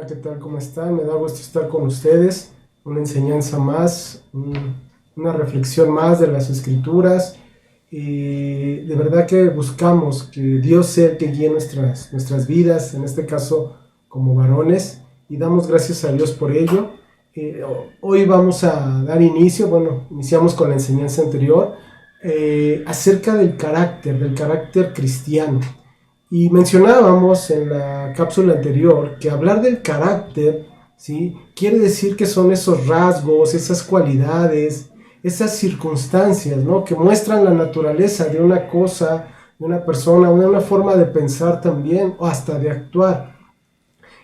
Hola, ¿qué tal? ¿Cómo están? Me da gusto estar con ustedes. Una enseñanza más, una reflexión más de las Escrituras. Y de verdad que buscamos que Dios sea el que guíe nuestras vidas, en este caso como varones, y damos gracias a Dios por ello. Hoy vamos a dar inicio, iniciamos con la enseñanza anterior, acerca del carácter cristiano. Y mencionábamos en la cápsula anterior que hablar del carácter, ¿sí?, quiere decir que son esos rasgos, esas cualidades, esas circunstancias, ¿no?, que muestran la naturaleza de una cosa, de una persona, de una forma de pensar también, o hasta de actuar,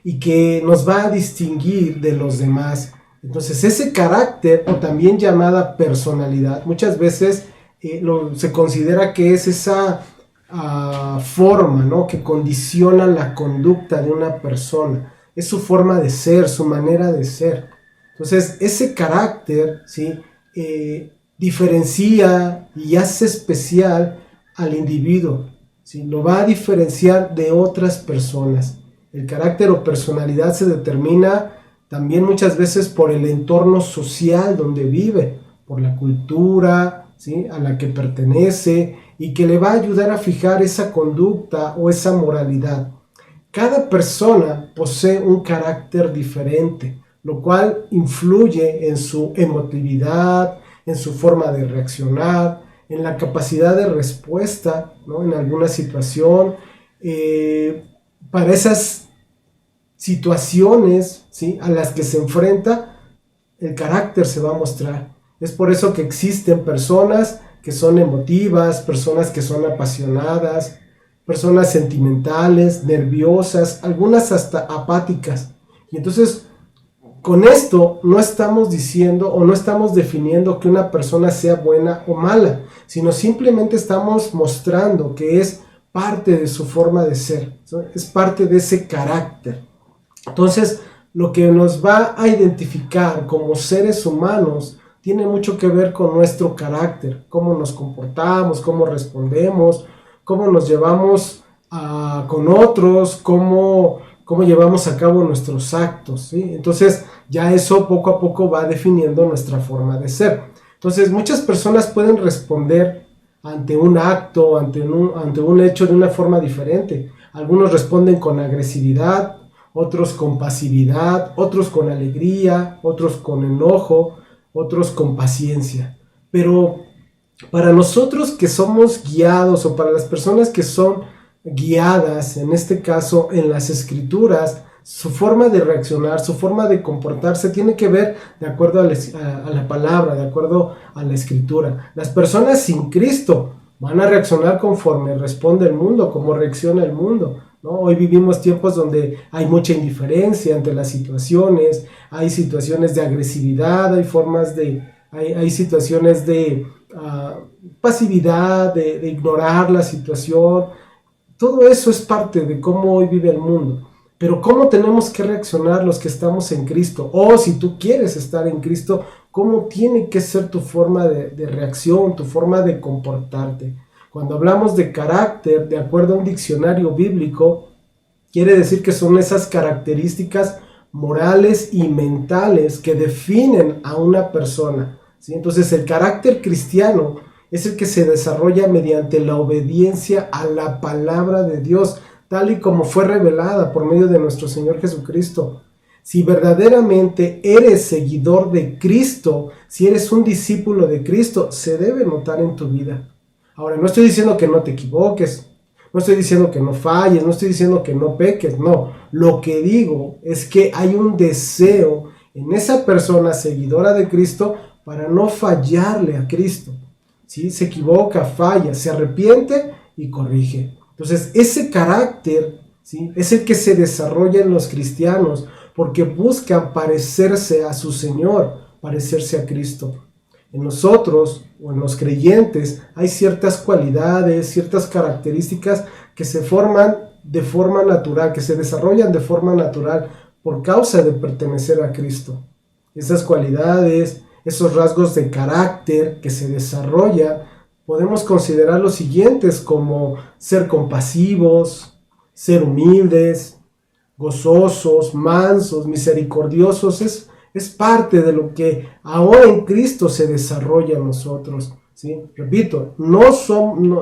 y que nos va a distinguir de los demás. Entonces, ese carácter, o también llamada personalidad, muchas veces se considera que es esa forma, ¿no?, que condiciona la conducta de una persona. Es su forma de ser, su manera de ser. Entonces, ese carácter, ¿sí?, diferencia y hace especial al individuo, ¿sí? Lo va a diferenciar de otras personas. El carácter o personalidad se determina también muchas veces por el entorno social donde vive, por la cultura, ¿sí?, a la que pertenece, y que le va a ayudar a fijar esa conducta o esa moralidad. Cada persona posee un carácter diferente, lo cual influye en su emotividad, en su forma de reaccionar, en la capacidad de respuesta, ¿no?, en alguna situación. Para esas situaciones, ¿sí?, a las que se enfrenta, el carácter se va a mostrar. Es por eso que existen personas que son emotivas, personas que son apasionadas, personas sentimentales, nerviosas, algunas hasta apáticas. Y entonces, con esto no estamos diciendo o no estamos definiendo que una persona sea buena o mala, sino simplemente estamos mostrando que es parte de su forma de ser, ¿sí?, es parte de ese carácter. Entonces, lo que nos va a identificar como seres humanos tiene mucho que ver con nuestro carácter, cómo nos comportamos, cómo respondemos, cómo nos llevamos con otros, cómo llevamos a cabo nuestros actos, ¿sí? Entonces, ya eso poco a poco va definiendo nuestra forma de ser. Entonces, muchas personas pueden responder ante un acto, ante un hecho de una forma diferente. Algunos responden con agresividad, otros con pasividad, otros con alegría, otros con enojo, otros con paciencia. Pero para nosotros que somos guiados, o para las personas que son guiadas, en este caso en las Escrituras, su forma de reaccionar, su forma de comportarse tiene que ver de acuerdo a la palabra, de acuerdo a la Escritura. Las personas sin Cristo van a reaccionar conforme responde el mundo, como reacciona el mundo, ¿no? Hoy vivimos tiempos donde hay mucha indiferencia ante las situaciones, hay situaciones de agresividad, hay situaciones de pasividad, de ignorar la situación. Todo eso es parte de cómo hoy vive el mundo. Pero ¿cómo tenemos que reaccionar los que estamos en Cristo? O si tú quieres estar en Cristo, ¿cómo tiene que ser tu forma de reacción, tu forma de comportarte? Cuando hablamos de carácter, de acuerdo a un diccionario bíblico, quiere decir que son esas características morales y mentales que definen a una persona, ¿sí? Entonces, el carácter cristiano es el que se desarrolla mediante la obediencia a la palabra de Dios, tal y como fue revelada por medio de nuestro Señor Jesucristo. Si verdaderamente eres seguidor de Cristo, si eres un discípulo de Cristo, se debe notar en tu vida. Ahora, no estoy diciendo que no te equivoques, no estoy diciendo que no falles, no estoy diciendo que no peques, no. Lo que digo es que hay un deseo en esa persona seguidora de Cristo para no fallarle a Cristo, ¿sí? Se equivoca, falla, se arrepiente y corrige. Entonces, ese carácter, ¿sí?, es el que se desarrolla en los cristianos porque buscan parecerse a su Señor, parecerse a Cristo. En nosotros o en los creyentes hay ciertas cualidades, ciertas características que se forman de forma natural, que se desarrollan de forma natural por causa de pertenecer a Cristo. Esas cualidades, esos rasgos de carácter que se desarrollan, podemos considerar los siguientes como ser compasivos, ser humildes, gozosos, mansos, misericordiosos. Es parte de lo que ahora en Cristo se desarrolla en nosotros, ¿sí? Repito,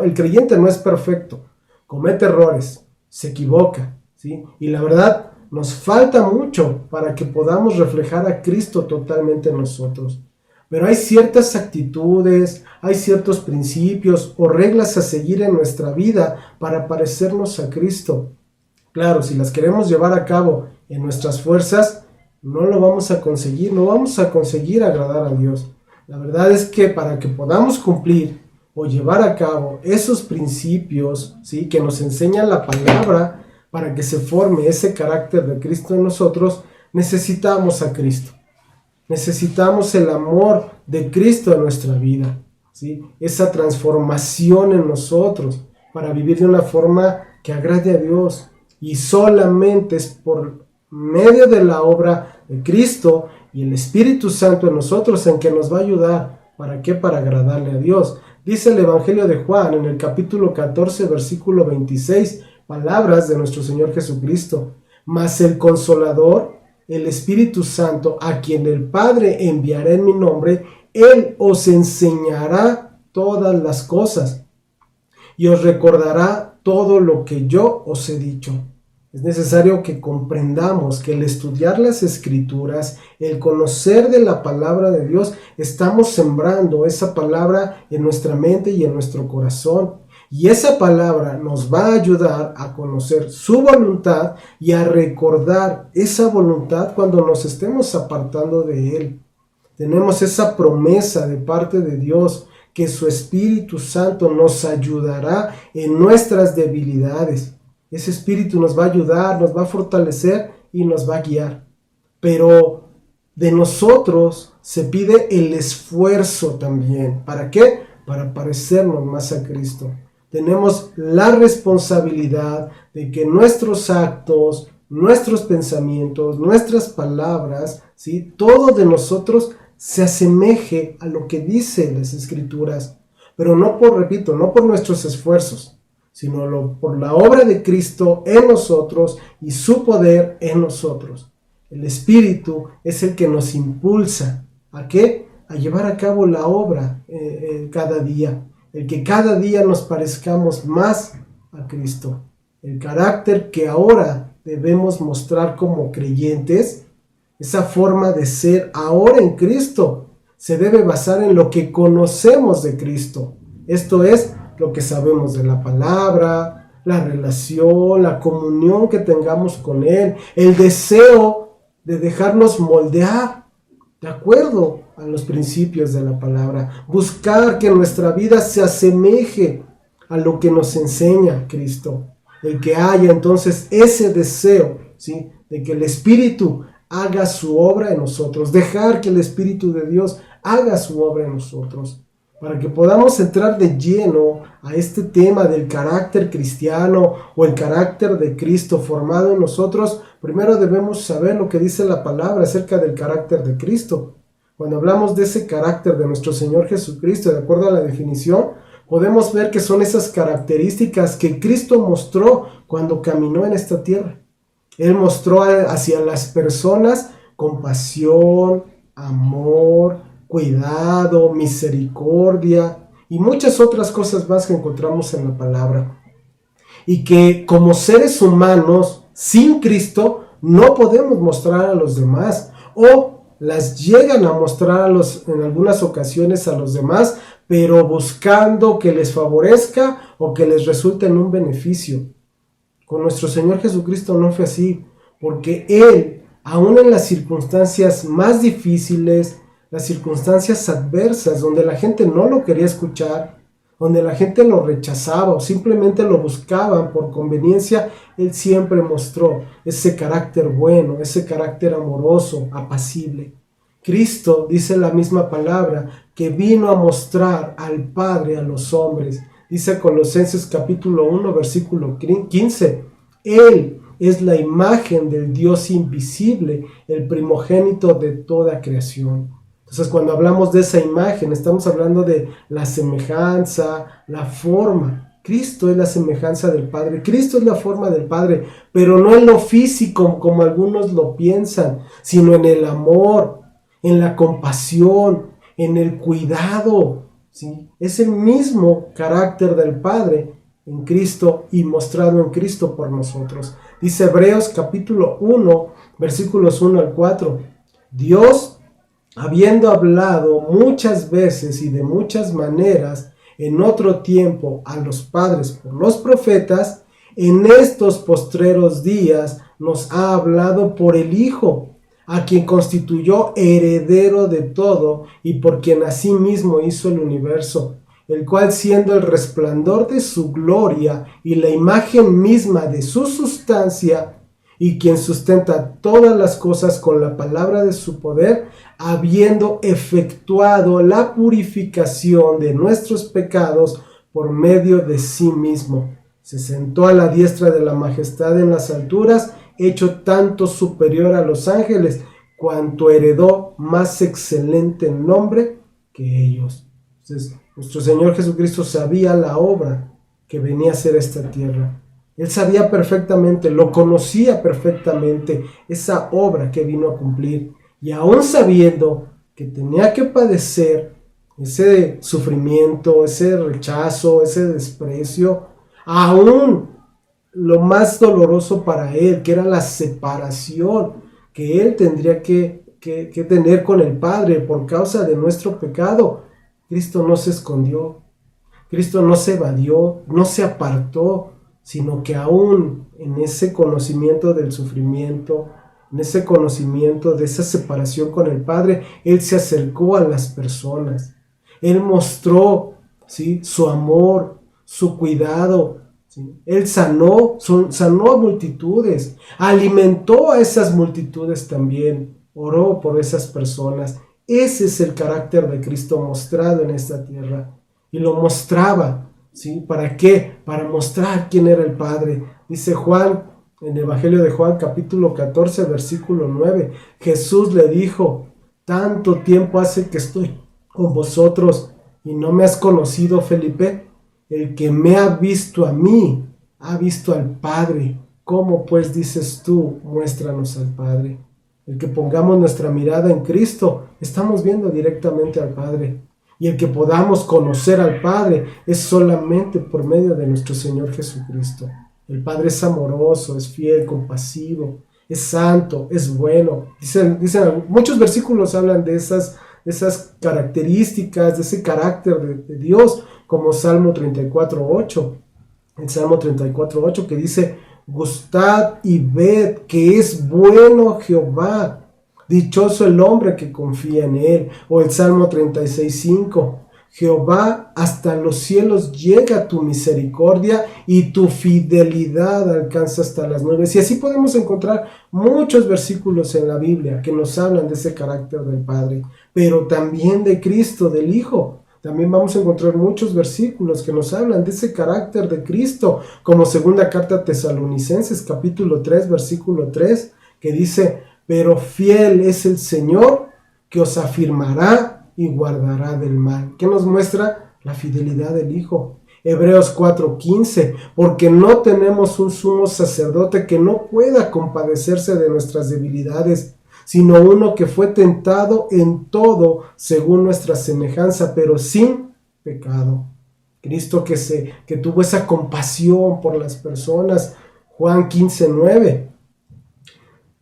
el creyente no es perfecto, comete errores, se equivoca, ¿sí? Y la verdad, nos falta mucho para que podamos reflejar a Cristo totalmente en nosotros. Pero hay ciertas actitudes, hay ciertos principios o reglas a seguir en nuestra vida para parecernos a Cristo. Claro, si las queremos llevar a cabo en nuestras fuerzas, no lo vamos a conseguir, no vamos a conseguir agradar a Dios. La verdad es que para que podamos cumplir o llevar a cabo esos principios, ¿sí?, que nos enseña la palabra, para que se forme ese carácter de Cristo en nosotros, necesitamos a Cristo. Necesitamos el amor de Cristo en nuestra vida, ¿sí? Esa transformación en nosotros para vivir de una forma que agrade a Dios. Y solamente es por medio de la obra de Cristo y el Espíritu Santo en nosotros en que nos va a ayudar. ¿Para qué? Para agradarle a Dios. Dice el Evangelio de Juan en el capítulo 14, versículo 26, palabras de nuestro Señor Jesucristo. Mas el Consolador, el Espíritu Santo, a quien el Padre enviará en mi nombre, Él os enseñará todas las cosas y os recordará todo lo que yo os he dicho. Es necesario que comprendamos que el estudiar las Escrituras, el conocer de la palabra de Dios, estamos sembrando esa palabra en nuestra mente y en nuestro corazón. Y esa palabra nos va a ayudar a conocer su voluntad y a recordar esa voluntad cuando nos estemos apartando de Él. Tenemos esa promesa de parte de Dios que su Espíritu Santo nos ayudará en nuestras debilidades. Ese Espíritu nos va a ayudar, nos va a fortalecer y nos va a guiar. Pero de nosotros se pide el esfuerzo también. ¿Para qué? Para parecernos más a Cristo. Tenemos la responsabilidad de que nuestros actos, nuestros pensamientos, nuestras palabras, ¿sí?, todo de nosotros se asemeje a lo que dicen las Escrituras. Pero no por nuestros esfuerzos, sino por la obra de Cristo en nosotros y su poder en nosotros. El Espíritu es el que nos impulsa. ¿A qué? A llevar a cabo la obra cada día. El que cada día nos parezcamos más a Cristo. El carácter que ahora debemos mostrar como creyentes, esa forma de ser ahora en Cristo, se debe basar en lo que conocemos de Cristo. Esto es lo que sabemos de la palabra, la relación, la comunión que tengamos con Él, el deseo de dejarnos moldear de acuerdo a los principios de la palabra, buscar que nuestra vida se asemeje a lo que nos enseña Cristo, el que haya entonces ese deseo, ¿sí?, de que el Espíritu haga su obra en nosotros, dejar que el Espíritu de Dios haga su obra en nosotros, para que podamos entrar de lleno a este tema del carácter cristiano o el carácter de Cristo formado en nosotros. Primero debemos saber lo que dice la palabra acerca del carácter de Cristo. Cuando hablamos de ese carácter de nuestro Señor Jesucristo, de acuerdo a la definición, podemos ver que son esas características que Cristo mostró cuando caminó en esta tierra. Él mostró hacia las personas compasión, amor, cuidado, misericordia y muchas otras cosas más que encontramos en la palabra. Y que como seres humanos, sin Cristo, no podemos mostrar a los demás, o las llegan a mostrar en algunas ocasiones a los demás, pero buscando que les favorezca o que les resulte en un beneficio. Con nuestro Señor Jesucristo no fue así, porque Él, aún en las circunstancias más difíciles, las circunstancias adversas, donde la gente no lo quería escuchar, donde la gente lo rechazaba o simplemente lo buscaban por conveniencia, Él siempre mostró ese carácter bueno, ese carácter amoroso, apacible. Cristo, dice la misma palabra, que vino a mostrar al Padre a los hombres. Dice Colosenses capítulo 1, versículo 15, Él es la imagen del Dios invisible, el primogénito de toda creación. Entonces, cuando hablamos de esa imagen, estamos hablando de la semejanza, la forma Cristo es la semejanza del Padre, Cristo es la forma del Padre, pero no en lo físico como algunos lo piensan, sino en el amor, en la compasión, en el cuidado, ¿sí? Es el mismo carácter del Padre en Cristo y mostrado en Cristo por nosotros. Dice Hebreos capítulo 1, versículos 1 al 4. Dios, habiendo hablado muchas veces y de muchas maneras en otro tiempo a los padres por los profetas, en estos postreros días nos ha hablado por el Hijo, a quien constituyó heredero de todo y por quien asimismo hizo el universo, el cual siendo el resplandor de su gloria y la imagen misma de su sustancia, y quien sustenta todas las cosas con la palabra de su poder, habiendo efectuado la purificación de nuestros pecados por medio de sí mismo, se sentó a la diestra de la majestad en las alturas, hecho tanto superior a los ángeles, cuanto heredó más excelente nombre que ellos. Entonces, nuestro Señor Jesucristo sabía la obra que venía a hacer esta tierra. Él sabía perfectamente, lo conocía perfectamente, esa obra que vino a cumplir. Y aún sabiendo que tenía que padecer ese sufrimiento, ese rechazo, ese desprecio, aún lo más doloroso para él, que era la separación que él tendría que tener con el Padre por causa de nuestro pecado, Cristo no se escondió, Cristo no se evadió, no se apartó, sino que aún en ese conocimiento del sufrimiento, en ese conocimiento de esa separación con el Padre, Él se acercó a las personas. Él mostró, ¿sí?, su amor, su cuidado, ¿sí? Él sanó a multitudes, alimentó a esas multitudes también, oró por esas personas. Ese es el carácter de Cristo mostrado en esta tierra. Y lo mostraba, ¿sí? ¿Para qué? Para mostrar quién era el Padre. Dice Juan, en el Evangelio de Juan, capítulo 14, versículo 9, Jesús le dijo: tanto tiempo hace que estoy con vosotros y no me has conocido, Felipe. El que me ha visto a mí, ha visto al Padre. ¿Cómo pues dices tú, muéstranos al Padre? El que pongamos nuestra mirada en Cristo, estamos viendo directamente al Padre. Y el que podamos conocer al Padre es solamente por medio de nuestro Señor Jesucristo. El Padre es amoroso, es fiel, compasivo, es santo, es bueno. Dicen muchos versículos hablan de esas características, de ese carácter de Dios, como Salmo 34:8. El Salmo 34:8 que dice: gustad y ved que es bueno Jehová. Dichoso el hombre que confía en él. O el Salmo 36:5. Jehová, hasta los cielos llega tu misericordia y tu fidelidad alcanza hasta las nubes. Y así podemos encontrar muchos versículos en la Biblia que nos hablan de ese carácter del Padre, pero también de Cristo, del Hijo. También vamos a encontrar muchos versículos que nos hablan de ese carácter de Cristo, como segunda carta a Tesalonicenses, capítulo 3, versículo 3, que dice: pero fiel es el Señor, que os afirmará y guardará del mal. ¿Qué nos muestra? La fidelidad del Hijo. Hebreos 4:15, porque no tenemos un sumo sacerdote que no pueda compadecerse de nuestras debilidades, sino uno que fue tentado en todo según nuestra semejanza, pero sin pecado. Cristo que tuvo esa compasión por las personas. Juan 15:9.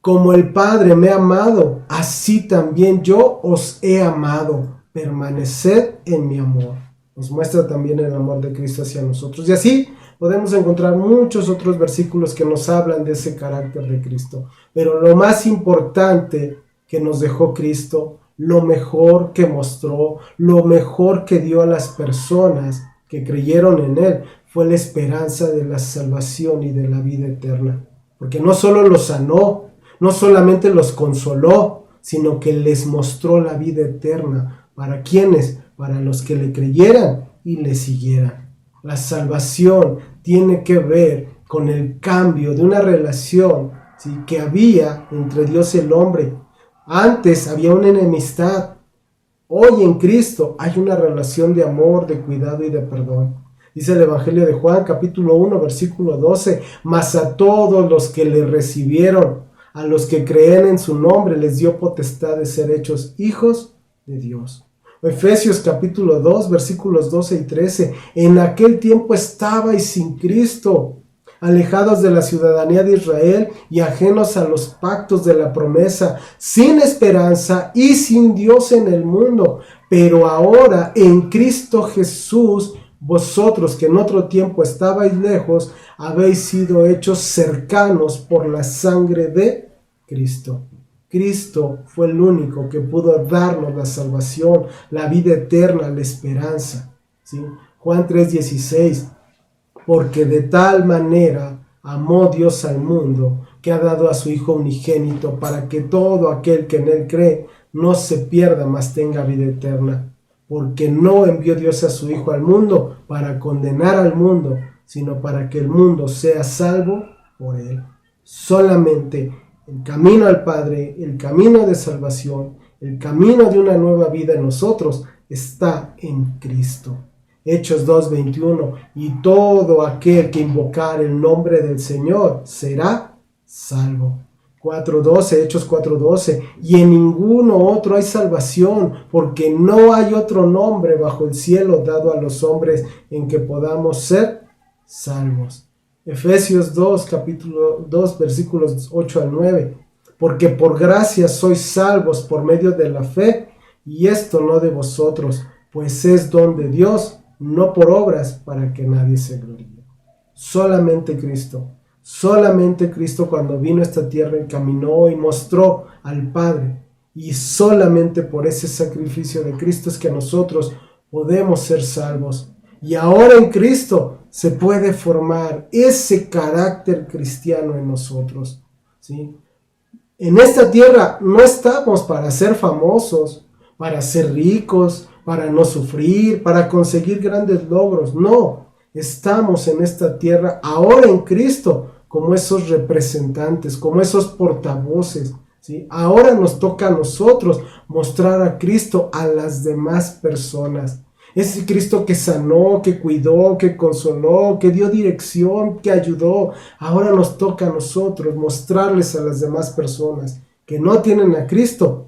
Como el Padre me ha amado, así también yo os he amado. Permaneced en mi amor. Nos muestra también el amor de Cristo hacia nosotros. Y así podemos encontrar muchos otros versículos que nos hablan de ese carácter de Cristo. Pero lo más importante que nos dejó Cristo, lo mejor que mostró, lo mejor que dio a las personas que creyeron en Él, fue la esperanza de la salvación y de la vida eterna. Porque no solo los sanó, no solamente los consoló, sino que les mostró la vida eterna. ¿Para quiénes? Para los que le creyeran y le siguieran. La salvación tiene que ver con el cambio de una relación, ¿sí?, que había entre Dios y el hombre. Antes había una enemistad. Hoy en Cristo hay una relación de amor, de cuidado y de perdón. Dice el Evangelio de Juan, capítulo 1, versículo 12, mas a todos los que le recibieron, a los que creen en su nombre, les dio potestad de ser hechos hijos de Dios. Efesios capítulo 2, versículos 12 y 13, en aquel tiempo estabais sin Cristo, alejados de la ciudadanía de Israel y ajenos a los pactos de la promesa, sin esperanza y sin Dios en el mundo. Pero ahora en Cristo Jesús, vosotros que en otro tiempo estabais lejos, habéis sido hechos cercanos por la sangre de Cristo. Cristo fue el único que pudo darnos la salvación, la vida eterna, la esperanza. ¿Sí? Juan 3:16, porque de tal manera amó Dios al mundo, que ha dado a su Hijo unigénito, para que todo aquel que en él cree no se pierda, mas tenga vida eterna. Porque no envió Dios a su Hijo al mundo para condenar al mundo, sino para que el mundo sea salvo por él. Solamente el camino al Padre, el camino de salvación, el camino de una nueva vida en nosotros está en Cristo. Hechos 2:21, y todo aquel que invocar el nombre del Señor será salvo. 4:12, Hechos 4:12, y en ninguno otro hay salvación, porque no hay otro nombre bajo el cielo dado a los hombres en que podamos ser salvos. Efesios 2, capítulo 2, versículos 8 al 9, porque por gracia sois salvos por medio de la fe, y esto no de vosotros, pues es don de Dios, no por obras, para que nadie se gloríe. Solamente Cristo cuando vino a esta tierra encaminó y mostró al Padre, y solamente por ese sacrificio de Cristo es que nosotros podemos ser salvos. Y ahora en Cristo se puede formar ese carácter cristiano en nosotros, ¿sí? En esta tierra no estamos para ser famosos, para ser ricos, para no sufrir, para conseguir grandes logros. No, estamos en esta tierra ahora en Cristo como esos representantes, como esos portavoces, ¿sí? Ahora nos toca a nosotros mostrar a Cristo a las demás personas. Ese Cristo que sanó, que cuidó, que consoló, que dio dirección, que ayudó. Ahora nos toca a nosotros mostrarles a las demás personas que no tienen a Cristo,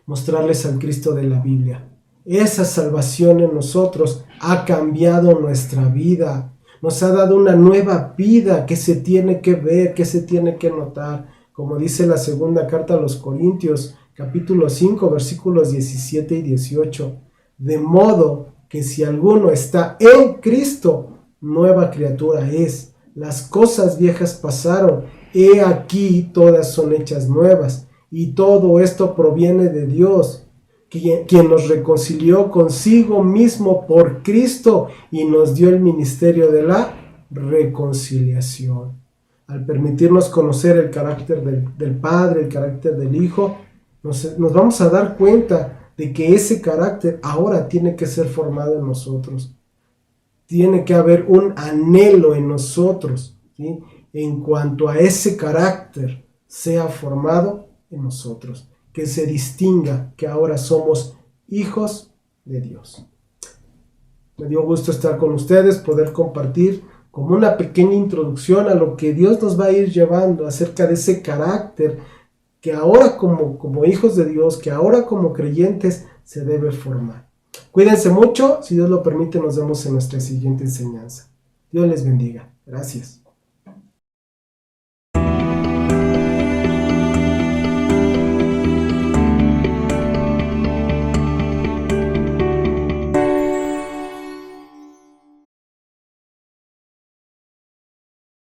mostrarles al Cristo de la Biblia. Esa salvación en nosotros ha cambiado nuestra vida. Nos ha dado una nueva vida que se tiene que ver, que se tiene que notar. Como dice la segunda carta a los Corintios, capítulo 5, versículos 17 y 18. De modo que si alguno está en Cristo, nueva criatura es. Las cosas viejas pasaron, he aquí todas son hechas nuevas. Y todo esto proviene de Dios, quien nos reconcilió consigo mismo por Cristo y nos dio el ministerio de la reconciliación. Al permitirnos conocer el carácter del Padre, el carácter del Hijo, nos vamos a dar cuenta de que ese carácter ahora tiene que ser formado en nosotros. Tiene que haber un anhelo en nosotros, ¿sí? En cuanto a ese carácter sea formado en nosotros, que se distinga que ahora somos hijos de Dios. Me dio gusto estar con ustedes, poder compartir como una pequeña introducción a lo que Dios nos va a ir llevando acerca de ese carácter que ahora como hijos de Dios, que ahora como creyentes se debe formar. Cuídense mucho, si Dios lo permite nos vemos en nuestra siguiente enseñanza. Dios les bendiga. Gracias.